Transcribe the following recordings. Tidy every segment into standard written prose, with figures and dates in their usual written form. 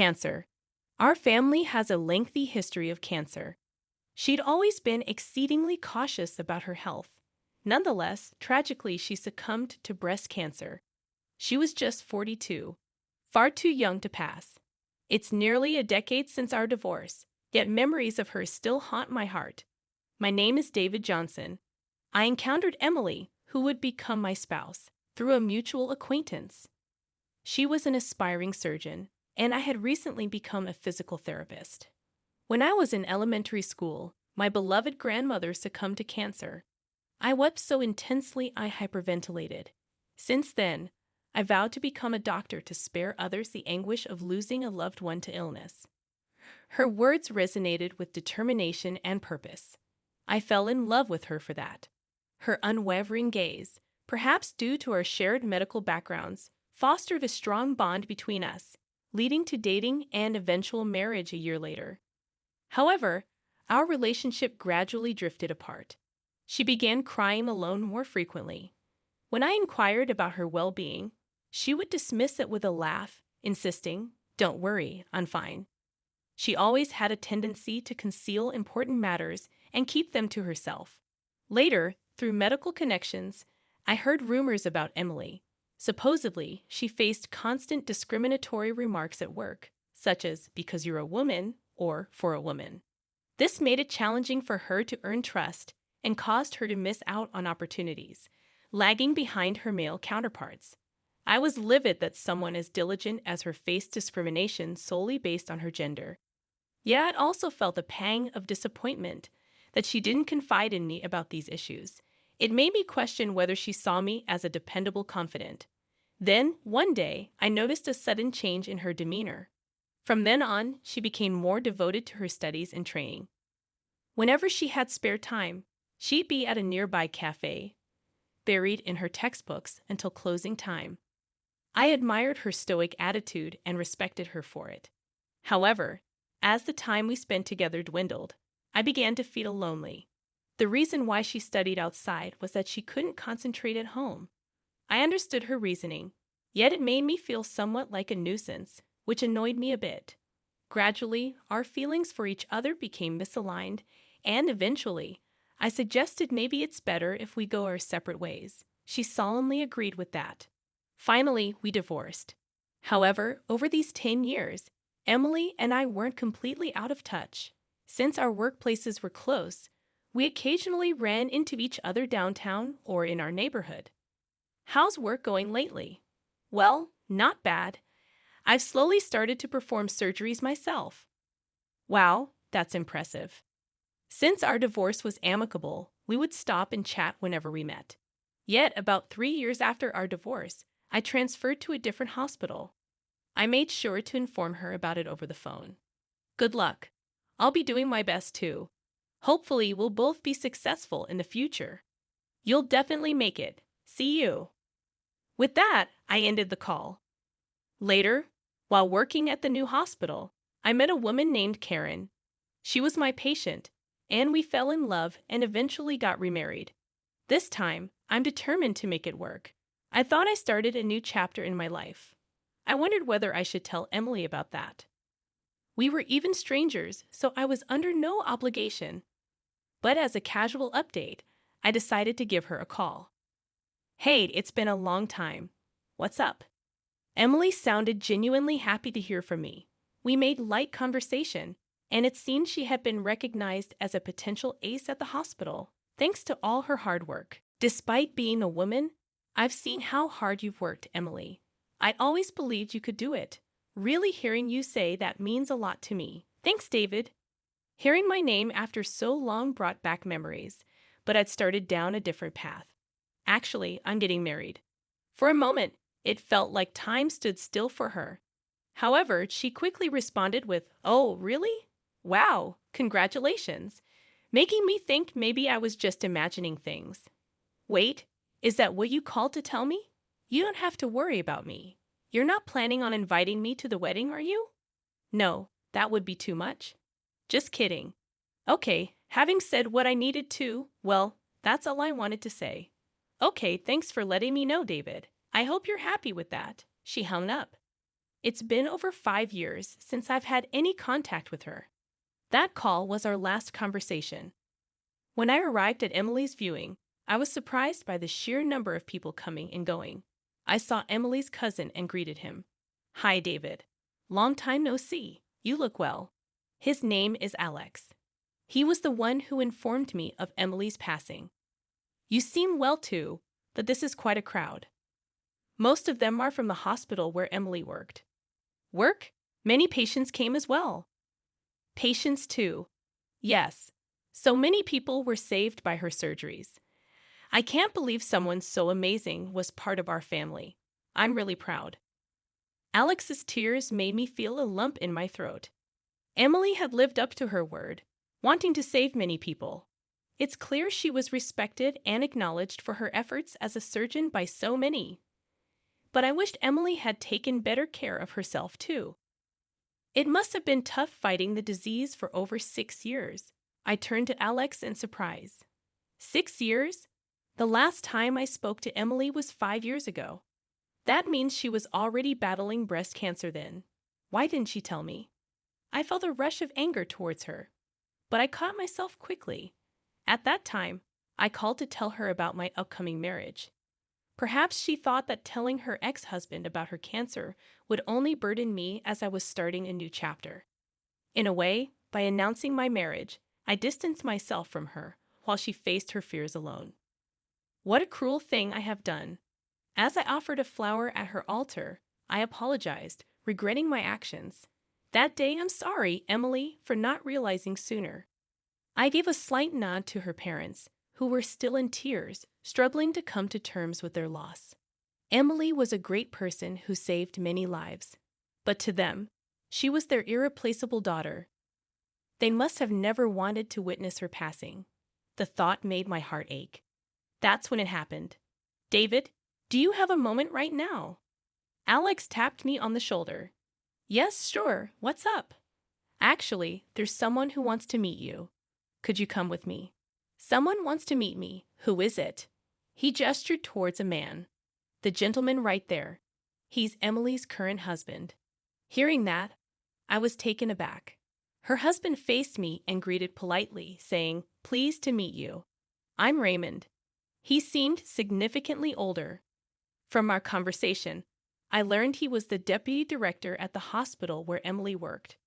Cancer. Our family has a lengthy history of cancer. She'd always been exceedingly cautious about her health. Nonetheless, tragically, she succumbed to breast cancer. She was just 42, far too young to pass. It's nearly a decade since our divorce, yet memories of her still haunt my heart. My name is David Johnson. I encountered Emily, who would become my spouse, through a mutual acquaintance. She was an aspiring surgeon, and I had recently become a physical therapist. When I was in elementary school, my beloved grandmother succumbed to cancer. I wept so intensely I hyperventilated. Since then, I vowed to become a doctor to spare others the anguish of losing a loved one to illness. Her words resonated with determination and purpose. I fell in love with her for that. Her unwavering gaze, perhaps due to our shared medical backgrounds, fostered a strong bond between us, leading to dating and eventual marriage a year later. However, our relationship gradually drifted apart. She began crying alone more frequently. When I inquired about her well-being, she would dismiss it with a laugh, insisting, "Don't worry, I'm fine." She always had a tendency to conceal important matters and keep them to herself. Later, through medical connections, I heard rumors about Emily. Supposedly, she faced constant discriminatory remarks at work, such as "because you're a woman" or "for a woman." This made it challenging for her to earn trust and caused her to miss out on opportunities, lagging behind her male counterparts. I was livid that someone as diligent as her faced discrimination solely based on her gender. Yet I also felt a pang of disappointment that she didn't confide in me about these issues. It made me question whether she saw me as a dependable confidant. Then, one day, I noticed a sudden change in her demeanor. From then on, she became more devoted to her studies and training. Whenever she had spare time, she'd be at a nearby cafe, buried in her textbooks until closing time. I admired her stoic attitude and respected her for it. However, as the time we spent together dwindled, I began to feel lonely. The reason why she studied outside was that she couldn't concentrate at home. I understood her reasoning, yet it made me feel somewhat like a nuisance, which annoyed me a bit. Gradually, our feelings for each other became misaligned, and eventually, I suggested maybe it's better if we go our separate ways. She solemnly agreed with that. Finally, we divorced. However, over these 10 years, Emily and I weren't completely out of touch. Since our workplaces were close, we occasionally ran into each other downtown or in our neighborhood. "How's work going lately?" "Well, not bad. I've slowly started to perform surgeries myself." "Wow, that's impressive." Since our divorce was amicable, we would stop and chat whenever we met. Yet, about 3 years after our divorce, I transferred to a different hospital. I made sure to inform her about it over the phone. "Good luck. I'll be doing my best too. Hopefully, we'll both be successful in the future." "You'll definitely make it. See you." With that, I ended the call. Later, while working at the new hospital, I met a woman named Karen. She was my patient, and we fell in love and eventually got remarried. This time, I'm determined to make it work. I thought I started a new chapter in my life. I wondered whether I should tell Emily about that. We were even strangers, so I was under no obligation. But as a casual update, I decided to give her a call. "Hey, it's been a long time. What's up?" Emily sounded genuinely happy to hear from me. We made light conversation, and it seemed she had been recognized as a potential ace at the hospital, thanks to all her hard work. "Despite being a woman, I've seen how hard you've worked, Emily. I always believed you could do it. Really hearing you say that means a lot to me. Thanks, David." Hearing my name after so long brought back memories, but I'd started down a different path. Actually, I'm getting married. For a moment, it felt like time stood still for her. However, she quickly responded with, "Oh, really? Wow, congratulations," making me think maybe I was just imagining things. "Wait, is that what you called to tell me? You don't have to worry about me. You're not planning on inviting me to the wedding, are you?" "No, that would be too much." "Just kidding." "Okay, having said what I needed to, well, that's all I wanted to say." "Okay, thanks for letting me know, David. I hope you're happy with that." She hung up. It's been over 5 years since I've had any contact with her. That call was our last conversation. When I arrived at Emily's viewing, I was surprised by the sheer number of people coming and going. I saw Emily's cousin and greeted him. "Hi, David. Long time no see. You look well." His name is Alex. He was the one who informed me of Emily's passing. "You seem well too, but this is quite a crowd. Most of them are from the hospital where Emily worked." "Work? Many patients came as well." "Patients too. Yes. So many people were saved by her surgeries. I can't believe someone so amazing was part of our family. I'm really proud." Alex's tears made me feel a lump in my throat. Emily had lived up to her word, wanting to save many people. It's clear she was respected and acknowledged for her efforts as a surgeon by so many. But I wished Emily had taken better care of herself too. It must have been tough fighting the disease for over 6 years. I turned to Alex in surprise. 6 years? The last time I spoke to Emily was 5 years ago. That means she was already battling breast cancer then. Why didn't she tell me? I felt a rush of anger towards her, but I caught myself quickly. At that time, I called to tell her about my upcoming marriage. Perhaps she thought that telling her ex-husband about her cancer would only burden me as I was starting a new chapter. In a way, by announcing my marriage, I distanced myself from her while she faced her fears alone. What a cruel thing I have done. As I offered a flower at her altar, I apologized, regretting my actions. That day, "I'm sorry, Emily, for not realizing sooner." I gave a slight nod to her parents, who were still in tears, struggling to come to terms with their loss. Emily was a great person who saved many lives, but to them, she was their irreplaceable daughter. They must have never wanted to witness her passing. The thought made my heart ache. That's when it happened. "David, do you have a moment right now?" Alex tapped me on the shoulder. "Yes, sure. What's up?" "Actually, there's someone who wants to meet you. Could you come with me?" "Someone wants to meet me. Who is it?" He gestured towards a man. "The gentleman right there. He's Emily's current husband." Hearing that, I was taken aback. Her husband faced me and greeted politely, saying, "Pleased to meet you. I'm Raymond." He seemed significantly older. From our conversation, I learned he was the deputy director at the hospital where Emily worked.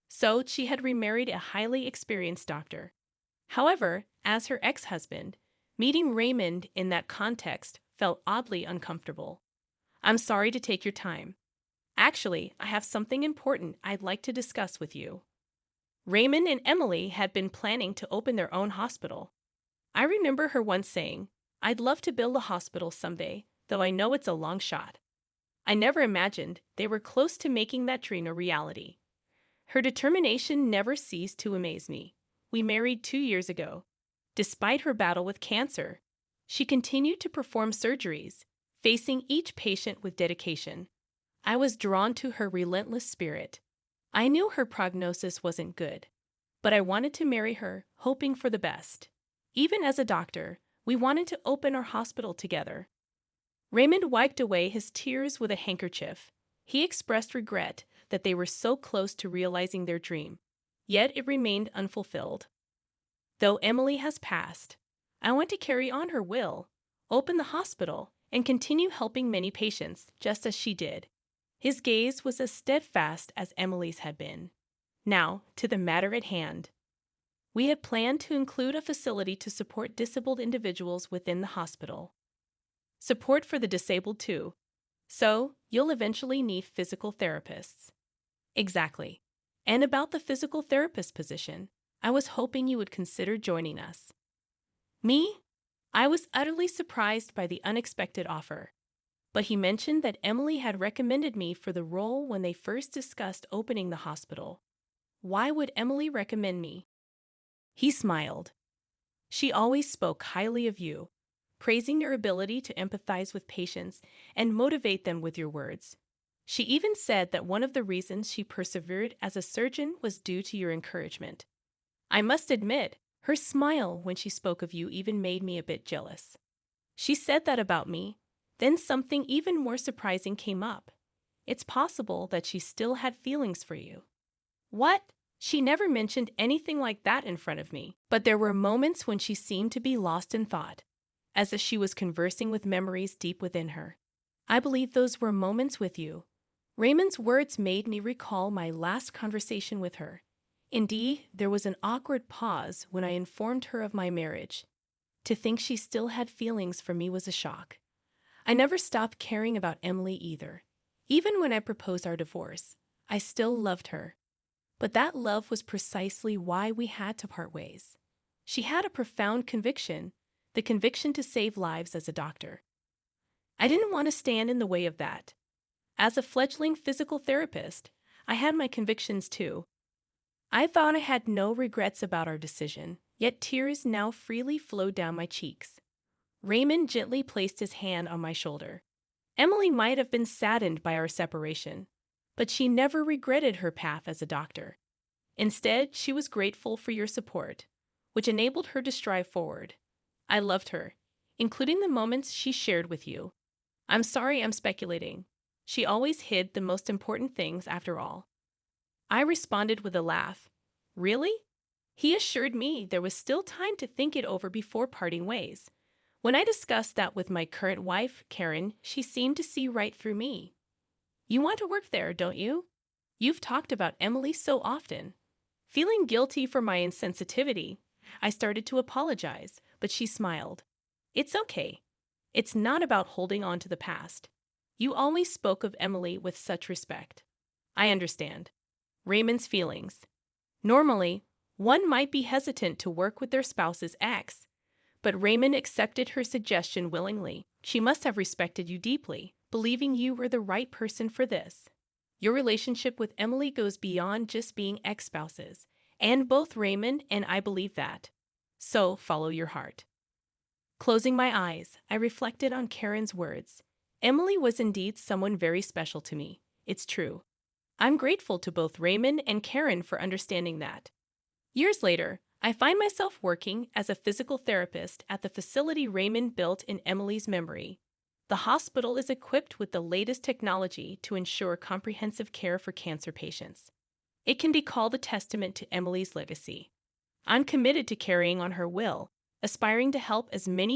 So she had remarried a highly experienced doctor. However, as her ex-husband, meeting Raymond in that context felt oddly uncomfortable. "I'm sorry to take your time. Actually, I have something important I'd like to discuss with you." Raymond and Emily had been planning to open their own hospital. I remember her once saying, "I'd love to build a hospital someday, though I know it's a long shot." I never imagined they were close to making that dream a reality. Her determination never ceased to amaze me. We married 2 years ago. Despite her battle with cancer, she continued to perform surgeries, facing each patient with dedication. I was drawn to her relentless spirit. I knew her prognosis wasn't good, but I wanted to marry her, hoping for the best. Even as a doctor, we wanted to open our hospital together. Raymond wiped away his tears with a handkerchief. He expressed regret that they were so close to realizing their dream, yet it remained unfulfilled. Though Emily has passed, I want to carry on her will, open the hospital, and continue helping many patients, just as she did. His gaze was as steadfast as Emily's had been. Now, to the matter at hand. We had planned to include a facility to support disabled individuals within the hospital. Support for the disabled too. So, you'll eventually need physical therapists. Exactly. And about the physical therapist position, I was hoping you would consider joining us. Me? I was utterly surprised by the unexpected offer. But he mentioned that Emily had recommended me for the role when they first discussed opening the hospital. Why would Emily recommend me? He smiled. "She always spoke highly of you, praising your ability to empathize with patients and motivate them with your words. She even said that one of the reasons she persevered as a surgeon was due to your encouragement. I must admit, her smile when she spoke of you even made me a bit jealous. She said that about me. Then something even more surprising came up. It's possible that she still had feelings for you. What? She never mentioned anything like that in front of me, but there were moments when she seemed to be lost in thought, as if she was conversing with memories deep within her. I believe those were moments with you. Raymond's words made me recall my last conversation with her. Indeed, there was an awkward pause when I informed her of my marriage. To think she still had feelings for me was a shock. I never stopped caring about Emily either. Even when I proposed our divorce, I still loved her. But that love was precisely why we had to part ways. She had a profound conviction, the conviction to save lives as a doctor. I didn't want to stand in the way of that. As a fledgling physical therapist, I had my convictions too. I thought I had no regrets about our decision, yet tears now freely flowed down my cheeks. Raymond gently placed his hand on my shoulder. Emily might have been saddened by our separation, but she never regretted her path as a doctor. Instead, she was grateful for your support, which enabled her to strive forward. I loved her, including the moments she shared with you. I'm sorry I'm speculating. She always hid the most important things after all. I responded with a laugh. Really? He assured me there was still time to think it over before parting ways. When I discussed that with my current wife, Karen, she seemed to see right through me. You want to work there, don't you? You've talked about Emily so often. Feeling guilty for my insensitivity, I started to apologize, but she smiled. It's okay. It's not about holding on to the past. You always spoke of Emily with such respect. I understand. Raymond's feelings. Normally, one might be hesitant to work with their spouse's ex, but Raymond accepted her suggestion willingly. She must have respected you deeply, believing you were the right person for this. Your relationship with Emily goes beyond just being ex-spouses, and both Raymond and I believe that. So, follow your heart. Closing my eyes, I reflected on Karen's words. Emily was indeed someone very special to me. It's true. I'm grateful to both Raymond and Karen for understanding that. Years later, I find myself working as a physical therapist at the facility Raymond built in Emily's memory. The hospital is equipped with the latest technology to ensure comprehensive care for cancer patients. It can be called a testament to Emily's legacy. I'm committed to carrying on her will, aspiring to help as many